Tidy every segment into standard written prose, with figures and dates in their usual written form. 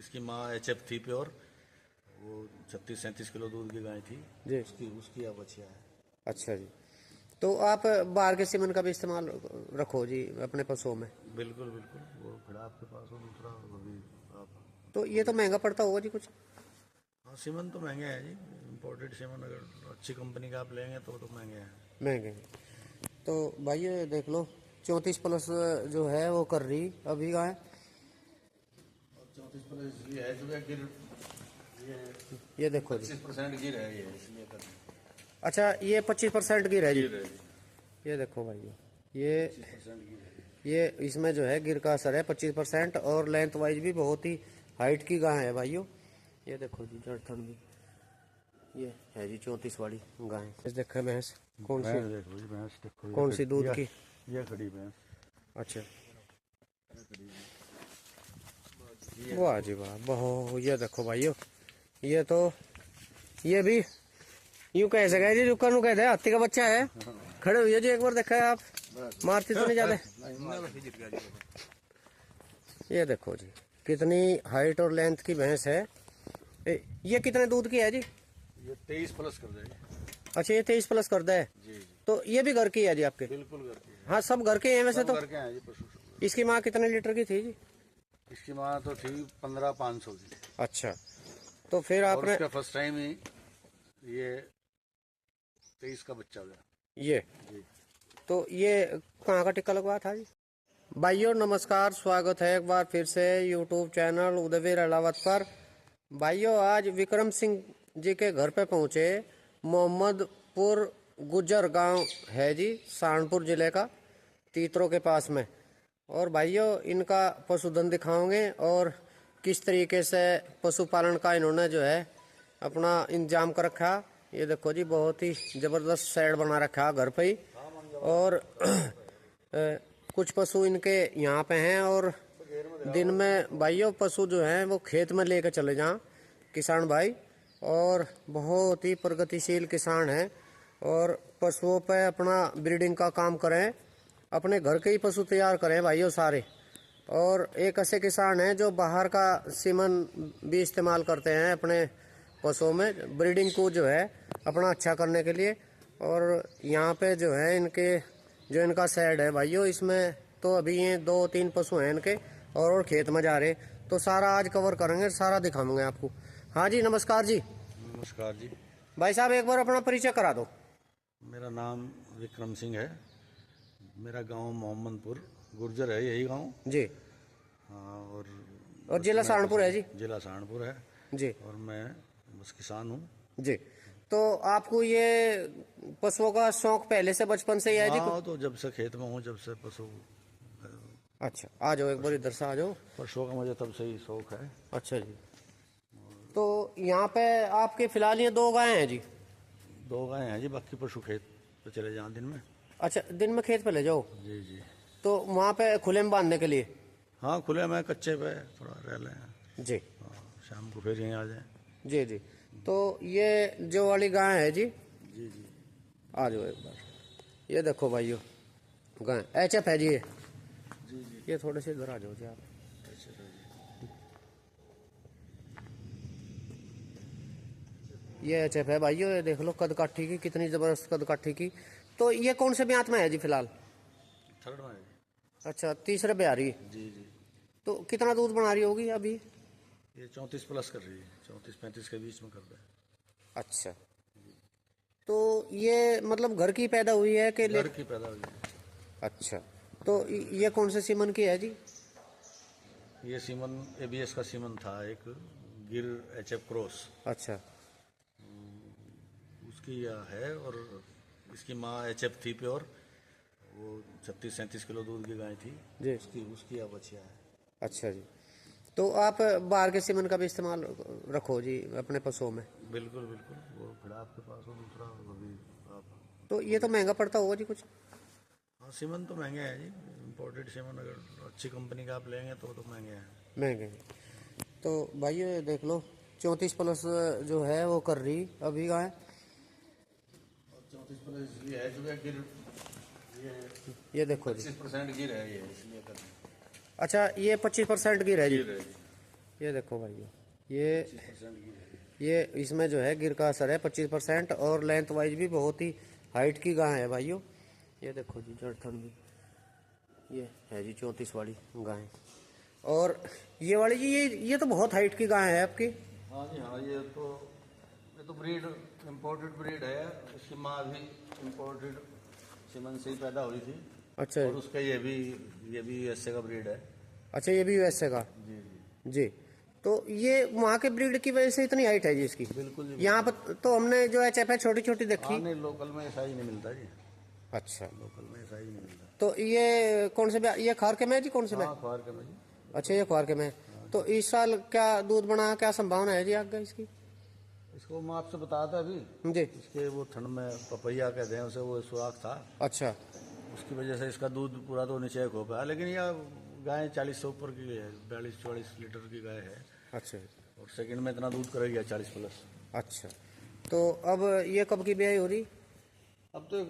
इसकी माँ HF थी प्योर, वो 36-37 किलो दूध की गाय थी जी। उसकी उसकी अब बछिया है। अच्छा जी। तो आप बाहर के सीमन का भी इस्तेमाल रखो जी अपने पशुओं में? बिल्कुल बिल्कुल, वो खड़ा आपके पास हो दूसरा वो भी आप। तो ये तो महंगा पड़ता होगा जी कुछ? हाँ, सीमन तो महंगे हैं जी। इम्पोर्टेड सीमन अगर अच्छी कंपनी का आप लेंगे तो महंगे हैं। महंगे हैं। तो भाई ये देख लो 34+ जो है वो कर रही अभी गाय। और 34+ ये है जो है गिर, ये देखो जी। 25% गिर है ये, इसलिए कर अच्छा ये 25% गिर है जी। गिर है जी, ये देखो भाई ये 25% गिर है। ये इसमें जो है गिर का असर है 25%। और लेंथ वाइज भी बहुत ही हाइट की गाय है भाइयों। ये देखो जी जड़थन भी ये है जी 34 वाली गाय। इस देखो भैंस कौन सी, देखो जी भैंस देखो, कौन सी दूध की? ये खड़ी भैंस। अच्छा वाह जी वाह, बहुत। ये देखो भाइयों ये तो ये भी यूं कह सके जी रुका नु कहते हैं हाथी का बच्चा है। खड़े हुए जी एक बार देखा है आप, मारती तो नहीं ज्यादा। ये देखो जी कितनी हाइट और लेंथ की भैंस है। ये कितने दूध की है जी? ये 23+ कर देगी। अच्छा ये 23+ कर दे। जी जी, तो ये भी घर की है जी आपके? बिल्कुल घर की है। हाँ सब घर के हैं वैसे तो। घर के हैं जी पशु। इसकी माँ कितने लीटर की थी जी? इसकी माँ तो थी 15,500 की। अच्छा तो फिर और आपने उसका फर्स्ट टाइम ही ये 23 का बच्चा हुआ ये जी। तो ये कहाँ का टिक्का लगवाया था जी? भाइयों नमस्कार, स्वागत है एक बार फिर से यूट्यूब चैनल उदयवीर अलावत पर। भाइयों आज विक्रम सिंह जी के घर पे पहुँचे। मोहम्मदपुर गुज्जर गांव है जी, सहारनपुर जिले का, तीतरों के पास में। और भाइयों इनका पशुधन दिखाओगे और किस तरीके से पशुपालन का इन्होंने जो है अपना इंतजाम कर रखा। ये देखो जी बहुत ही ज़बरदस्त शेड बना रखा है घर पे ही। और कुछ पशु इनके यहाँ पे हैं और दिन में भाइयों पशु जो हैं वो खेत में लेकर चले जाएं किसान भाई। और बहुत ही प्रगतिशील किसान हैं और पशुओं पे अपना ब्रीडिंग का काम करें, अपने घर के ही पशु तैयार करें भाइयों सारे। और एक ऐसे किसान हैं जो बाहर का सीमन भी इस्तेमाल करते हैं अपने पशुओं में ब्रीडिंग को जो है अपना अच्छा करने के लिए। और यहाँ पे जो है इनके जो इनका शेड है भाइयों, इसमें तो अभी ये 2-3 पशु हैं इनके और खेत में जा रहे। तो सारा आज कवर करेंगे, सारा दिखाऊंगे आपको। हाँ जी नमस्कार जी। नमस्कार जी। भाई साहब एक बार अपना परिचय करा दो। मेरा नाम विक्रम सिंह है। मेरा गांव मोहम्मदपुर गुर्जर है, यही गांव जी। हाँ। और जिला सहारनपुर है जी? जिला सहारनपुर है जी। और मैं बस किसान हूँ जी। तो आपको ये पशुओं का शौक पहले से बचपन से ही है जी? हाँ, तो जब से खेत में हूँ, जब से पशु। अच्छा आ जाओ एक बार इधर से आ जाओ। पशुओं का मुझे तब से ही शौक है। अच्छा जी। तो यहाँ पे आपके फिलहाल ये 2 गायें हैं जी? 2 गाय हैं जी, बाकी पशु खेत पे चले जाएं दिन में। अच्छा दिन में खेत पे ले जाओ? जी जी। तो वहाँ पे खुले में बांधने के लिए? हाँ, खुले में कच्चे पे थोड़ा रह लें। जी। हाँ, शाम को फिर यहीं आ जाएं। जी जी। तो ये जो वाली गाय है जी, जी जी, आ जाओ एक बार। ये देखो भाइयों गाय HF है जी ये। जी जी। ये थोड़े से इधर आ जाओ जी आप। ये HF है भाइयों, ये देख लो कद काठी की, कितनी जबरदस्त कद काठी की। तो ये कौन से ब्यात में है जी फिलहाल? थर्ड में है जी। अच्छा तीसरे पे आ रही है। जी जी। तो कितना दूध बना रही होगी अभी? ये 34+ कर रही है, 34-35 के बीच में कर रहा है। अच्छा तो ये मतलब घर की पैदा हुई है कि घर की पैदा हुई है। अच्छा तो ये कौन से सीमन की है जी? ये सीमन ABS का सीमन था, एक गिर HF क्रॉस अच्छा उसकी यह है। और इसकी माँ HF थी प्योर, वो 36-37 किलो दूध की गाय थी जी। उसकी अब बछिया है। अच्छा जी। तो आप बाहर के सीमन का भी इस्तेमाल रखो जी अपने पशुओं में? बिल्कुल बिल्कुल, वो खड़ा आपके पास हो दूसरा वो भी आप। तो ये तो महंगा पड़ता होगा जी कुछ? हाँ, सीमन तो महंगे हैं जी। इम्पोर्टेड सीमन अगर अच्छी कंपनी का आप लेंगे तो महंगे हैं। महंगे हैं। तो भाई ये देख लो 34+ जो है वो कर रही अभी गाय। और 34+ ये है जो है गिर, ये देखो जी 25% गिर है ये, इसलिए कर रहे हैं। अच्छा ये 25% की रह जी। गिर है जी। ये देखो भाई, ये इसमें जो है गिर का असर है 25%, और लेंथ वाइज भी बहुत ही हाइट की गाय है भाइयों। ये देखो जी जड़थन भी, ये है जी 34 वाली गाय। और ये वाली जी, ये तो बहुत हाइट की गाय है आपकी। हाँ जी हाँ, ये तो ब्रीड इम्पोर्टेड ब्रीड है। इसकी माँ भी इम्पोर्टेड सीमन से ही पैदा हुई थी। अच्छा। और उसका ये भी यूएसए का ब्रीड है। अच्छा, ये भी यूएसए का। जी जी जी। तो ये वहाँ के ब्रीड की वजह से इतनी हाइट है जी इसकी। बिल्कुल जी। यहाँ पर तो हमने जो एचएफ है छोटी छोटी देखी। हाँ नहीं, लोकल में ऐसा ही नहीं मिलता जी। अच्छा, लोकल में ऐसा ही नहीं मिलता। तो ये कौन से ये खार के में है जी, कौन से में? हाँ, ख्वार के में जी। अच्छा, ये ख्वार के में। तो इस साल क्या दूध बना, क्या संभावना है जी आगे इसकी? इसको मैं आपसे बताया था अभी जी। इसके वो ठंड में पपैया कहते हैं उसे, वो सुहाग था। अच्छा। उसकी वजह से इसका दूध पूरा तो नीचे हो पाया, लेकिन यह गाय 40 से ऊपर की है, 42-44 लीटर की गाय है। अच्छा। और सेकंड में इतना दूध करेगी 40+। अच्छा, तो अब ये कब की ब्याई हो रही? अब तो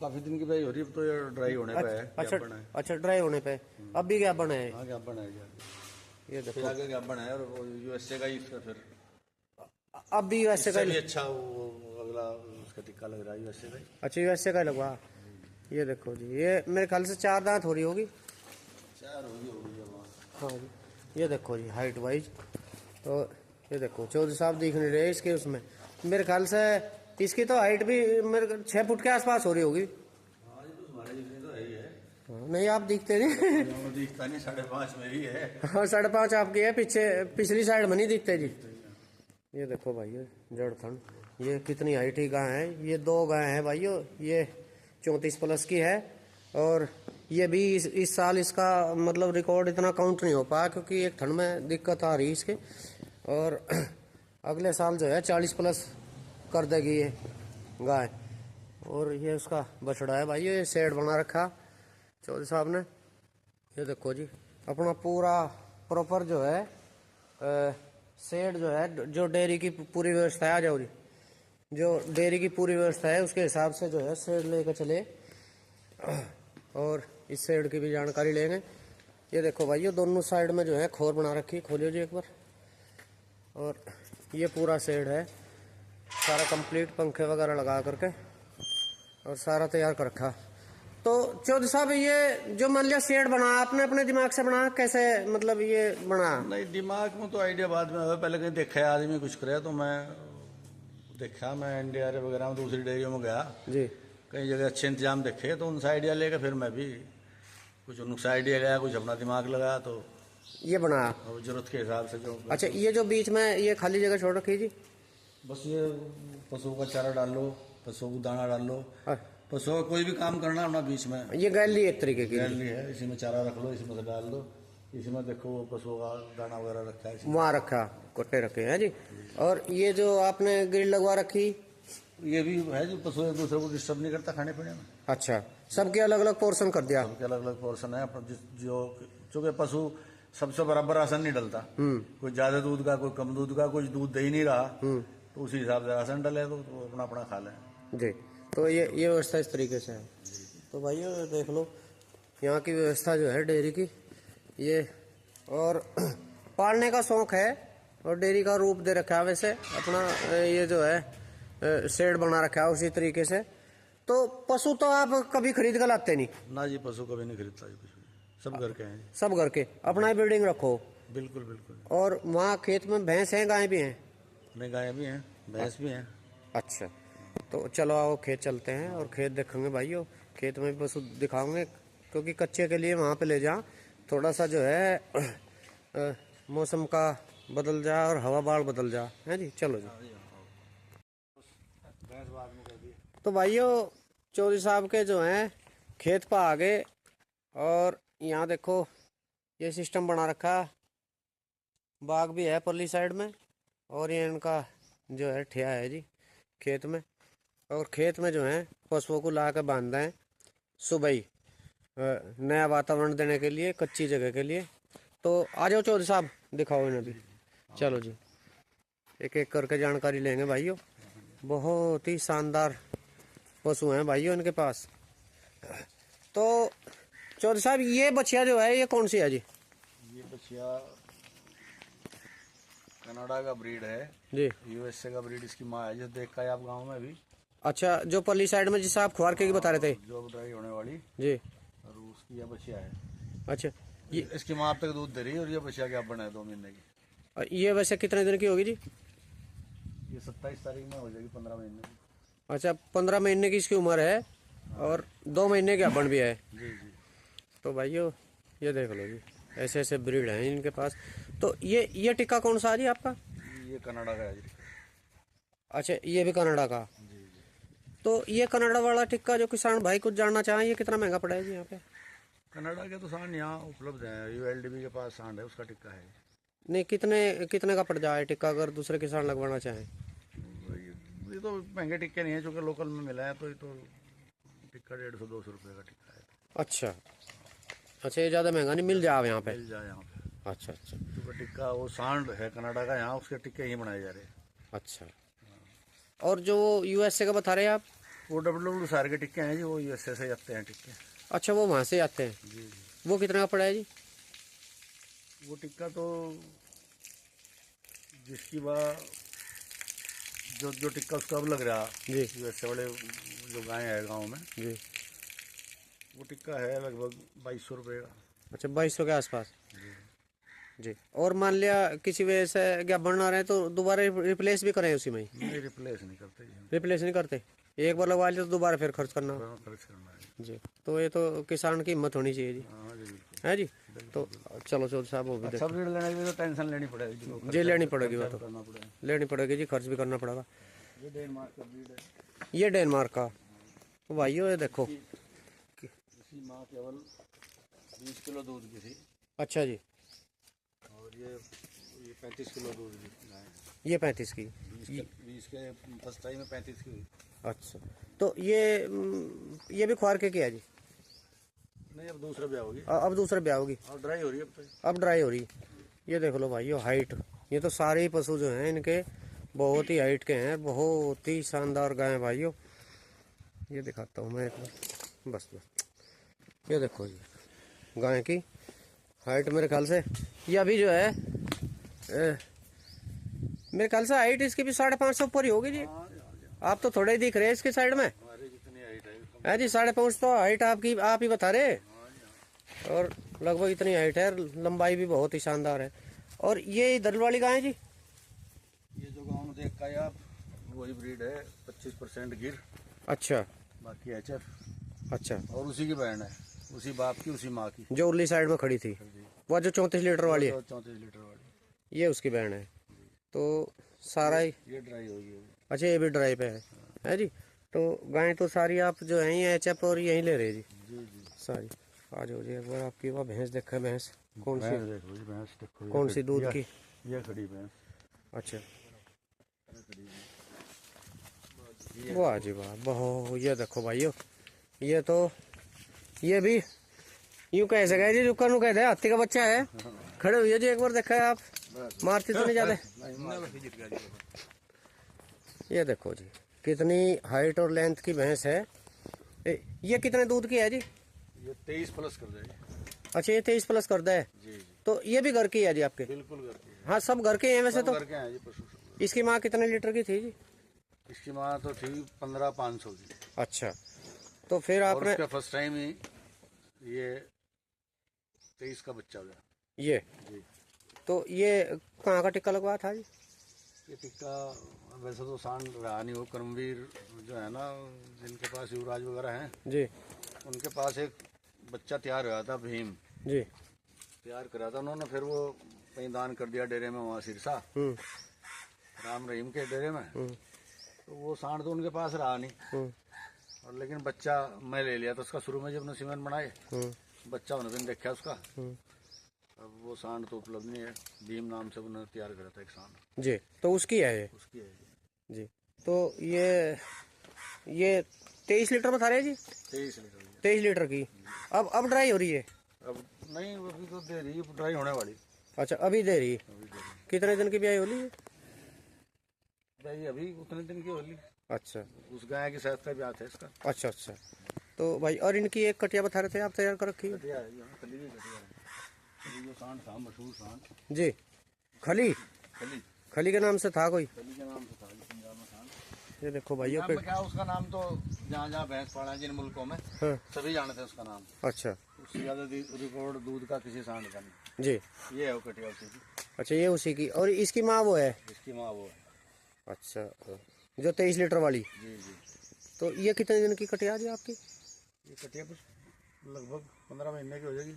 काफी दिन की ब्याई हो रही है। अब तो ये ड्राई होने पे है। अच्छा। क्या बना है? अच्छा, ड्राई होने पे अब भी क्या बना है? हाँ, क्या बना है? ये फिर देखो, आगे क्या बना है। और यूएसए का ही इसका फिर अब भी यूएसए का। इससे भी अच्छा वो अगला उसका टिक्का लग रहा है यूएसए का ही। अच्छा, यूएसए का लगवा। ये देखो जी, ये मेरे ख्याल से 4 दांत हो रही होगी। 4 होगी अब। हाँ जी, ये देखो जी हाइट वाइज। तो ये देखो 14 साहब दिख नहीं रहे इसके उसमें। मेरे ख्याल से इसकी तो हाइट भी मेरे 6 फुट के आसपास हो रही होगी। हाँ, ये तो हमारे जितनी तो है ही है। हाँ, नहीं आप दिखते नहीं। दिखता नहीं, 5.5 मेरी है। हाँ, 5.5 आपकी है, पीछे पिछली साइड में नहीं दिखते जी। ये देखो भाई, ये जड़थन, ये कितनी हाइट की गाय है। ये 2 गाय है भाइयों, ये 34+ की है। और ये भी इस साल इसका मतलब रिकॉर्ड इतना काउंट नहीं हो पाया, क्योंकि एक ठंड में दिक्कत आ रही है इसके। और अगले साल जो है 40+ कर देगी ये गाय। और ये उसका बछड़ा है भाई, ये शेड बना रखा चौधरी साहब ने। ये देखो जी, अपना पूरा प्रॉपर जो है शेड जो है, जो डेयरी की पूरी व्यवस्था है। आ जाओ जी, जो डेयरी की पूरी व्यवस्था है उसके हिसाब से जो है शेड लेकर चले। और इस शेड की भी जानकारी लेंगे। ये देखो भाई, ये दोनों साइड में जो है खोर बना रखी है। खोलियो जी एक बार। और ये पूरा शेड है सारा कंप्लीट, पंखे वगैरह लगा करके और सारा तैयार कर रखा। तो चौधरी साहब, ये जो मान लिया शेड बना, आपने अपने दिमाग से बना, कैसे मतलब ये बना? नहीं, दिमाग में तो आइडिया बाद में आया। पहले कहीं देखा है आदमी कुछ करे, तो मैं देखा, मैं एनडीआरएफ वगैरह में दूसरी डेयरियों में गया जी। कई जगह अच्छे इंतजाम देखे, तो उनसे आइडिया लेकर फिर मैं भी कुछ उनसे आइडिया गया, कुछ अपना दिमाग लगाया, तो ये बना और जरूरत के हिसाब से जो। अच्छा, ये जो बीच में ये खाली जगह छोड़ रखी जी, बस ये पशुओं का चारा डाल लो, पशुओं को दाना डाल लो, हाँ, पशुओं का कोई भी काम करना अपना बीच में। ये गैलरी एक तरीके की गैलरी है, इसी में चारा रख लो, इसी में से डाल दो, इसी में देखो वो पशुओं का दाना वगैरह रखा है इसी में। वहाँ रखा, कोटे रखे हैं जी। और ये जो आपने ग्रिल लगवा रखी, ये भी है जो पशु एक दूसरे को डिस्टर्ब नहीं करता खाने पीने में। अच्छा, सबके अलग अलग पोर्शन कर दिया। सबके अलग अलग पोर्शन है। जो चूंकि पशु सबसे बराबर राशन नहीं डलता, कोई ज्यादा दूध का, कोई कम दूध का, कुछ दूध दे ही नहीं रहा, तो उसी हिसाब से राशन डले, तो अपना अपना खा लें जी। तो ये व्यवस्था इस तरीके से है। तो भाई देख लो यहाँ की व्यवस्था जो है डेयरी की, ये। और पालने का शौक है और डेयरी का रूप दे रखा है वैसे अपना। ये जो है शेड बना रखा है उसी तरीके से। तो पशु तो आप कभी खरीद कर लाते नहीं ना जी, पशु कभी नहीं खरीदता जी, कुछ भी। सब घर के हैं जी। सब घर के, अपना ही बिल्डिंग रखो। बिल्कुल बिल्कुल। और वहाँ खेत में भैंस हैं, गाय भी हैं? अपने गाय भी हैं, भैंस भी हैं। अच्छा, तो चलो आओ खेत चलते हैं और खेत देखेंगे भाइयों। खेत में भी पशु दिखाओगे, क्योंकि कच्चे के लिए वहाँ पे ले जा, थोड़ा सा जो है मौसम का बदल जा और हवा बाढ़ बदल जा, है जी। चलो जी। तो भाइयों चौधरी साहब के जो हैं खेत पर आ गए। और यहाँ देखो ये सिस्टम बना रखा, बाग भी है परली साइड में। और ये इनका जो है ठिया है जी खेत में। और खेत में जो है पशुओं को ला कर बांधा है सुबह ही, नया वातावरण देने के लिए, कच्ची जगह के लिए। तो आ जाओ चौधरी साहब, दिखाओ इन्हें भी। चलो जी, एक एक करके जानकारी लेंगे भाइयों। बहुत ही शानदार पशु हैं भाइयों इनके पास। तो चौधरी साहब, ये बछिया जो है ये कौन सी है जी? ये बछिया कनाडा का ब्रीड है, जी। यूएसए का ब्रीड इसकी माँ है, जो देखा है आप गांव में भी। अच्छा, जो पल्ली साइड में जिसे आप खुआरके की बता रहे थे। जो ड्राई होने वाली जी। और उसकी यह बछिया है। अच्छा, ये इसकी माँ अब तक दूध दे रही है और ये बछिया क्या बना है 2 महीने की। ये वैसे कितने दिन की होगी जी? ये 27 तारीख में हो जाएगी 15 महीने की। अच्छा, 15 महीने की इसकी उम्र है और 2 महीने की अबन भी है। जी जी। तो भाइयों ये देख लो जी, ऐसे ऐसे ब्रीड हैं इनके पास। तो ये टिक्का कौन सा है जी आपका? ये कनाडा का है जी। अच्छा, ये भी कनाडा का। जी जी। तो ये कनाडा वाला टिक्का जो किसान भाई कुछ जानना चाहें, ये कितना महंगा पड़ेगा जी यहाँ पे? कनाडा के तो सांड यहाँ उपलब्ध है, यूएलडीबी के पास सांड है, उसका टिक्का है। नहीं, कितने कितने का पड़ जाए टिक्का अगर दूसरे किसान लगवाना चाहें? ये तो महंगे टिक्के नहीं है, चूँकि लोकल में मिला है, तो ये तो टिक्का 150-200 रुपये का टिक्का है। अच्छा अच्छा, ये ज़्यादा महंगा नहीं, मिल जाए यहाँ पे? मिल जाए यहाँ पे। अच्छा अच्छा तो टिक्का वो सांड है कनाडा का, यहाँ उसके टिक्के ही बनाए जा रहे हैं। अच्छा। और जो यूएसए का बता रहे हैं आप? वो WWSR के टिक्के हैं जी, वो यूएसए से आते हैं टिक्के। अच्छा, वो वहाँ से आते हैं। जी जी। वो कितना का पड़ा है जी? वो टिक्का तो जिसकी बात जो टिक्का उसका अब लग रहा जी यूएसए वाले जो गाय है गांव में, जी। वो टिक्का है लगभग 2200 रुपये का। अच्छा, 2200 के आसपास। जी। जी। और मान लिया किसी वजह से क्या बनना रहे तो दोबारा रिप्लेस भी करें उसी में ही? नहीं, रिप्लेस नहीं करते जी हम। रिप्लेस नहीं करते, एक बार लगवा लिया तो दोबारा फिर खर्च करना? खर्च करना है। जी। तो ये तो किसान की हिम्मत होनी चाहिए जी। हाँ जी बिल्कुल। है जी। तो चलो चलो साहब, वो भी अच्छा ब्रीड लेने के लिए तो टेंशन लेनी पड़ेगी जी, लेनी पड़ेगी, वो खर्चा तो करना पड़ेगा। लेनी पड़ेगी जी, खर्च भी करना पड़ेगा। ये डेनमार्क का ब्रीड है। ये डेनमार्क का। तो भाइयों ये देखो। इसी माँ केवल 20 किलो दूध की थी, अच्छा जी। और ये 35 किलो दूध की गाय है। ये 35 की। 20 के फर्स्ट टाइम में 35 की हुई। अच्छा, तो ये भी खुआर के किया जी? नहीं, अब दूसरा ब्याह होगी। अब दूसरा ब्याह होगी। और ड्राई हो रही है अब तो। अब ड्राई हो रही। ये देख लो भाइयों हाइट, ये तो सारे ही पशु जो हैं इनके बहुत ही हाइट के हैं, बहुत ही शानदार गाय हैं भाइयों। ये दिखाता हूँ मैं एक बार, बस बस। ये देखो जी गाय की हाइट, मेरे ख्याल से ये अभी जो है मेरे ख्याल से हाइट इसकी भी 550 ऊपर ही होगी जी। आप तो थोड़े ही दिख रहे हैं इसकी साइड में। हमारे जितनी हाइट है जी, 550 तो हाइट आपकी आप ही बता रहे। और लगभग इतनी हाइट है, लंबाई भी बहुत ही शानदार है। और ये इधर वाली गाय जी, ये जो गाँव में देख का है आप, वही ब्रीड है, 25% गिर, अच्छा बाकी HF। अच्छा। और उसी की बहन है, उसी बाप की, उसी माँ की। जो उर्ली साइड में खड़ी थी, वो जो 34 लीटर वाली है, 34 लीटर वाली, ये उसकी बहन है। तो सारा ही, ये ड्राई होगी अभी। अच्छा ये भी ड्राई पे है जी। तो गाय तो सारी आप जो है ये HF और यहीं ले रहे जी जी जी। सारी। आ जाओ जी एक बार, आपकी वह भैंस देखा, भैंस कौन सी, भैंस देखो जी, भैंस देखो, कौन सी दूध की? ये खड़ी भैंस। अच्छा, वाह जी वाह, बहुत। ये देखो भाइयों, ये तो ये भी यूं कह सके जी, रुका नु कहते हैं, हाथी का बच्चा है। खड़े हुई है जी, एक बार देखा है आप, मारती तो नहीं ज्यादा। ये देखो जी कितनी हाइट और लेंथ की भैंस है। ये कितने दूध की है जी? ये 23 प्लस कर देगी। अच्छा, ये 23 प्लस कर दे। जी जी, तो ये भी घर की है जी आपके? बिल्कुल घर की है। हाँ, सब घर के हैं वैसे तो। घर के हैं जी पशु सब। इसकी माँ कितने लीटर की थी जी? इसकी माँ तो थी 15,500 की। अच्छा, तो फिर और आपने उसका फर्स्ट टाइम ही ये 23 का बच्चा हो गया। ये, जी। तो ये कहाँ का टिक्का लगवाया था जी? ये टिक्का वैसे तो सांड रहा नहीं, वो कर्मवीर जो है ना, जिनके पास युवराज वगैरह हैं, जी उनके पास एक बच्चा तैयार हुआ था, भीम जी। तैयार करा था उन्होंने, फिर वो कहीं दान कर दिया डेरे में, वहाँ सिरसा राम रहीम के डेरे में। तो वो सांड तो उनके पास रहा नहीं, और लेकिन बच्चा मैं ले लिया था उसका। शुरू में जब उन्होंने सीमेंट बनाए, बच्चा उन्होंने देखा उसका। अब वो सांड तो उपलब्ध नहीं है, भीम नाम से उन्होंने तैयार करा था एक सांड जी। तो उसकी है ये उसकी है जी। तो ये 23 लीटर बता रहे जी? 23 लीटर की। 23 लीटर की। अब ड्राई हो रही है? अब नहीं, वो अभी तो दे रही है, ड्राई होने वाली। अच्छा, अभी दे रही है। अभी दे रही कितने दिन की ब्याई होली है? भाई, अभी उतने दिन की होली। अच्छा उस गाय की शायद का ब्याह था इसका। अच्छा अच्छा। तो भाई, और इनकी एक कटिया बता रहे थे आप तैयार कर रखी है? कटिया है, यहाँ खली की कटिया है। अभी जो सांड था, मशहूर सांड जी, खली। खली खली के नाम से था कोई? खली के नाम से था जी, पंजाब में था। ये देखो भाइयों पंजाब में क्या उसका नाम तो जहाँ जहाँ भैंस पड़ा है जिन मुल्कों में हाँ। सभी जानते हैं उसका नाम। अच्छा। उससे ज्यादा रिकॉर्ड दूध का किसी सांड का नहीं। जी। ये है वो कटिया उसी की। अच्छा, ये उसी की। और इसकी माँ वो है? इसकी माँ वो है। अच्छा, जो 23 लीटर वाली। जी जी। तो ये कितने दिन की कटिया जी आपकी? ये कटिया बस लगभग 15 महीने की हो जाएगी।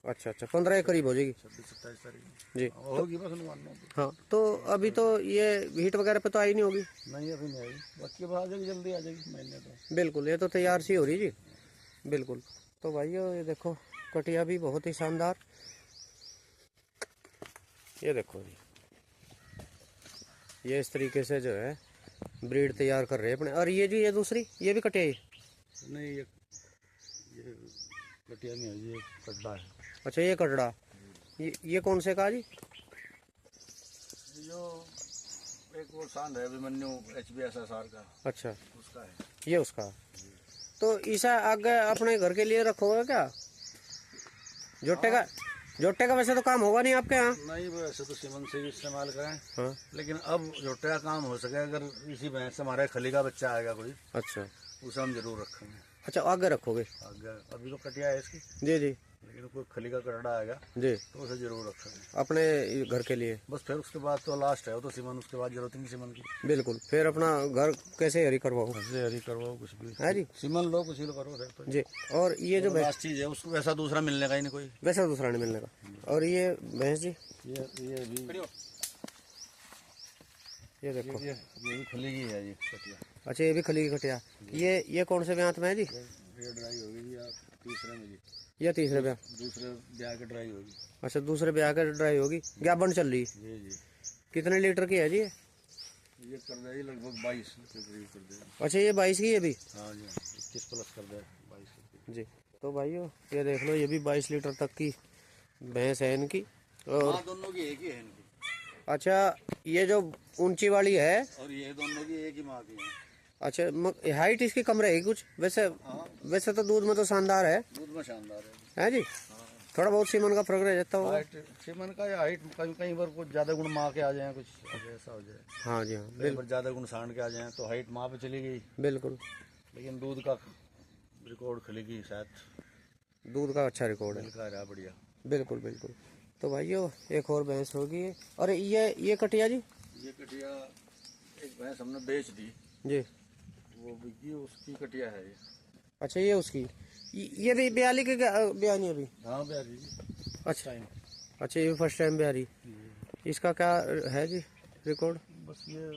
अच्छा अच्छा, 15 के करीब हो जाएगी। 26-27 तारीख जी होगी बस अनुमान में। हाँ। तो अभी तो ये हीट वगैरह पे तो आई नहीं होगी? नहीं अभी नहीं आई, बाकी अब आ जाएगी, जल्दी आ जाएगी महीने तो। बिल्कुल, ये तो तैयार सी हो रही जी। बिल्कुल। तो भाइयों ये देखो कटिया भी बहुत ही शानदार। ये देखो जी, ये इस तरीके से जो है ब्रीड तैयार कर रहे हैं अपने। और ये जी ये दूसरी, ये भी कटिया ही? नहीं ये कटिया नहीं है, ये कड्डा है। अच्छा, ये कटड़ा। ये कौन से का जी? जो एक वो सांड है अभिमन्यु HBSSR का। अच्छा, उसका है ये उसका। तो ईसा आगे अपने घर के लिए रखोगे क्या? जोटे का वैसे तो काम होगा नहीं आपके यहाँ? नहीं, वैसे तो सीमन से ही इस्तेमाल करें। हाँ। लेकिन अब जोटे का काम हो सके, अगर इसी भैंस से हमारे खली का बच्चा आएगा कोई, अच्छा उसे हम जरूर रखेंगे। अच्छा, आगे रखोगे? आगे अभी तो कटिया है इसकी, जी जी लेकिन कोई खली का कटड़ा आएगा जी, तो उसे जरूर रखेंगे अपने घर के लिए। बस। फिर उसके बाद तो लास्ट है वो तो सीमन, उसके बाद जरूरत नहीं सीमन की। बिल्कुल। फिर अपना घर कैसे हरी करवाओ? ऐसे हरी करवाओ कुछ भी है जी। सीमन लो, कुछ ही करो तो जी। और ये जो लास्ट चीज है, उसको वैसा दूसरा मिलने का ही नहीं कोई। वैसा दूसरा नहीं मिलने का। और ये भैंस जी, ये भी ये देखो, ये भी खली की है जी कटिया। अच्छा ये भी खली की कटिया। ये कौन से ब्याह में है जी? ये ड्राई होगी जी, आप तीसरे में जी। ये तीसरे ब्याह? दूसरे ब्याह की ड्राई होगी। अच्छा, दूसरे ब्याह का ड्राई होगी। ज्ञापन चल रही? जी जी। कितने लीटर की है जी? ये कर देगी लगभग 22 के करीब कर देगा। अच्छा, ये 22 की है भी? हाँ जी, 21 प्लस कर दे 22 जी। तो भाइयों ये देख लो, ये भी 22 लीटर तक की भैंस है इनकी। और दोनों की एक ही है इनकी। अच्छा, ये जो ऊंची वाली है और ये दोनों की एक ही माँ की है। अच्छा, हाइट इसकी कम रहेगी कुछ वैसे? वैसे तो दूध में तो शानदार है। दूध में शानदार है है जी। थोड़ा बहुत सीमन का फर्क रह जाता होगा। हाइट सीमन का या हाइट कहीं बार कुछ ज्यादा गुण माँ के आ जाए, कुछ ऐसा हो जाए। हाँ जी हाँ, कहीं बार ज्यादा गुण सांड के आ जाए तो हाइट माँ पे चली गई। बिल्कुल। लेकिन दूध का रिकॉर्ड खिलेगी शायद। दूध का अच्छा रिकॉर्ड है। मिलकर रहा बढ़िया। बिल्कुल बिल्कुल। तो भाइयों एक और भैंस होगी। और ये कटिया जी? ये कटिया एक भैंस हमने बेच दी जी। वो बिकी, उसकी कटिया है ये। अच्छा, ये उसकी। ये भी ब्याली के ब्यानी अभी? हाँ ब्यारी जी। अच्छा अच्छा, ये फर्स्ट टाइम ब्यारी। इसका क्या है जी रिकॉर्ड? बस ये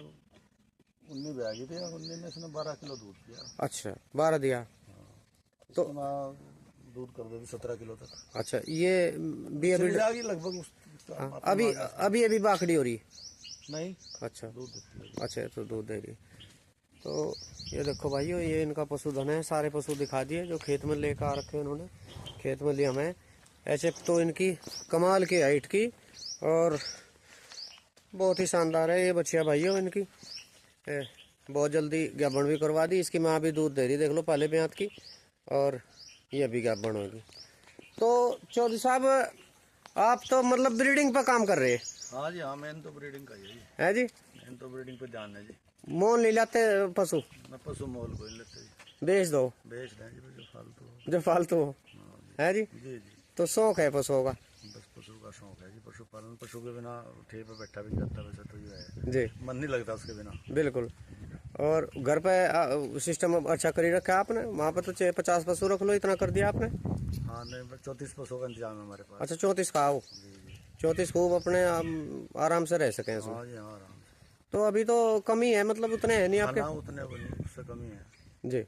19 ब्यागी थे, 19 में इसने 12 किलो दूध दिया। अच्छा, 12 दिया। तो दूध कर देती 17 किलो तक। अच्छा, ये भी अभी लगभग अभी अभी बाखड़ी हो रही? नहीं। अच्छा दूध देती है। अच्छा, तो दूध दे रही। तो ये देखो भाइयों, ये इनका पशुधन है। सारे पशु दिखा दिए जो खेत में लेकर आ रखे उन्होंने, खेत में लिया हमें। HF तो इनकी कमाल की हाइट की और बहुत ही शानदार है ये बच्चियाँ भाइयों इनकी। बहुत जल्दी गाभण भी करवा दी। इसकी माँ भी दूध दे रही, देख लो पहले ब्यात की, और ये भी गाभण होगी। तो चौधरी साहब आप तो मतलब ब्रीडिंग पर काम कर रहे हैं? हाँ जी हाँ, मेन तो ब्रीडिंग का ही है जी। मेन तो ब्रीडिंग पे ध्यान है जी। मोल नहीं लाते पशु? मैं पशु मोल को ही लेते जी। बेच दो? बेच दें जी, जो फालतू हो। जो फालतू हो। है जी। जी जी। तो शौक है पशुओं का? बस पशु का शौक है जी, पशुपालन। पशु के बिना ठेप पे बैठा भी जाता, वैसे तो ये है जी। मन नहीं लगता उसके बिना। बिल्कुल। और घर पे सिस्टम अच्छा कर ही रखा आपने? वहाँ पे तो 50 पशु रख लो, इतना कर दिया आपने? हाँ नहीं, 34 पशु का इंतजाम है हमारे पास। अच्छा, 34 का आओ। 34 खूब अपने आराम से रह सकें इसमें। हाँ जी हाँ, आराम से। तो अभी तो कमी है, मतलब उतने है नहीं आपके? हाँ, उतने को नहीं, उससे कमी है जी।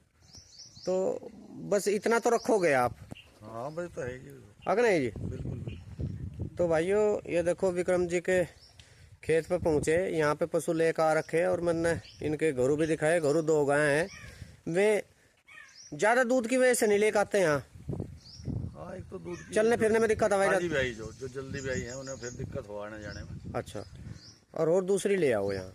तो बस इतना तो रखोगे आप? हाँ भाई तो है जी। अगर नहीं जी। बिल्कुल। तो भाइयों ये देखो विक्रम जी के खेत पे पहुँचे, यहाँ पे पशु लेकर आ रखे और मैंने इनके घरों भी दिखाए। घरों 2 गाय हैं, वे ज़्यादा दूध की वजह से नहीं लेकर आते यहाँ। हाँ, एक तो दूध की चलने फिरने में दिक्कत आएगी। ब्याई जो जल्दी ब्याई है उन्हें फिर दिक्कत हो आने जाने में। अच्छा, और दूसरी ले आओ यहाँ।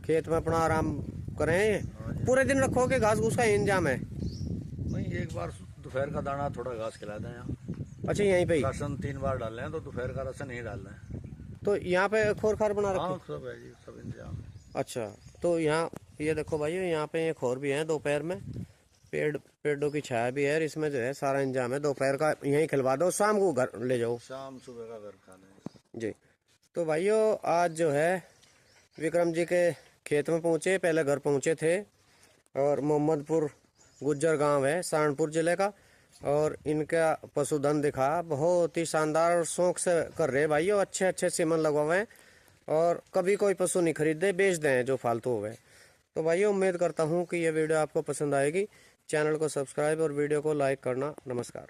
खेत में अपना आराम करें। पूरे दिन रखोगे? घास घूस का इंतजाम है? नहीं, एक बार दोपहर का दाना थोड़ा घास खिला दें यहाँ। अच्छा, यहीं पे ही? राशन 3 बार डाल रहे हैं, तो दोपहर का राशन नहीं डाल रहे हैं। तो यहाँ पे खोर खार बना रखे? हाँ सब है जी, सब इंतजाम है। अच्छा, तो यहाँ ये देखो भाइयों, यहाँ पे ये खोर भी है दोपहर में, पेड़ों की छाया भी है, और इसमें जो है सारा इंतजाम है। दोपहर का यहीं खिलवा दो, शाम को घर ले जाओ। शाम सुबह का घर खाना जी। तो भाइयों आज जो है विक्रम जी के खेत में पहुँचे, पहले घर पहुँचे थे, और मोहम्मदपुर गुज्जर गांव है सहारनपुर जिले का, और इनका पशुधन दिखा, बहुत ही शानदार और शौक से कर रहे भाइयों, अच्छे अच्छे सीमन लगवाए हैं, और कभी कोई पशु नहीं खरीदे, बेच दें जो फालतू हो गए। तो भाइयों उम्मीद करता हूँ कि ये वीडियो आपको पसंद आएगी। चैनल को सब्सक्राइब और वीडियो को लाइक करना। नमस्कार।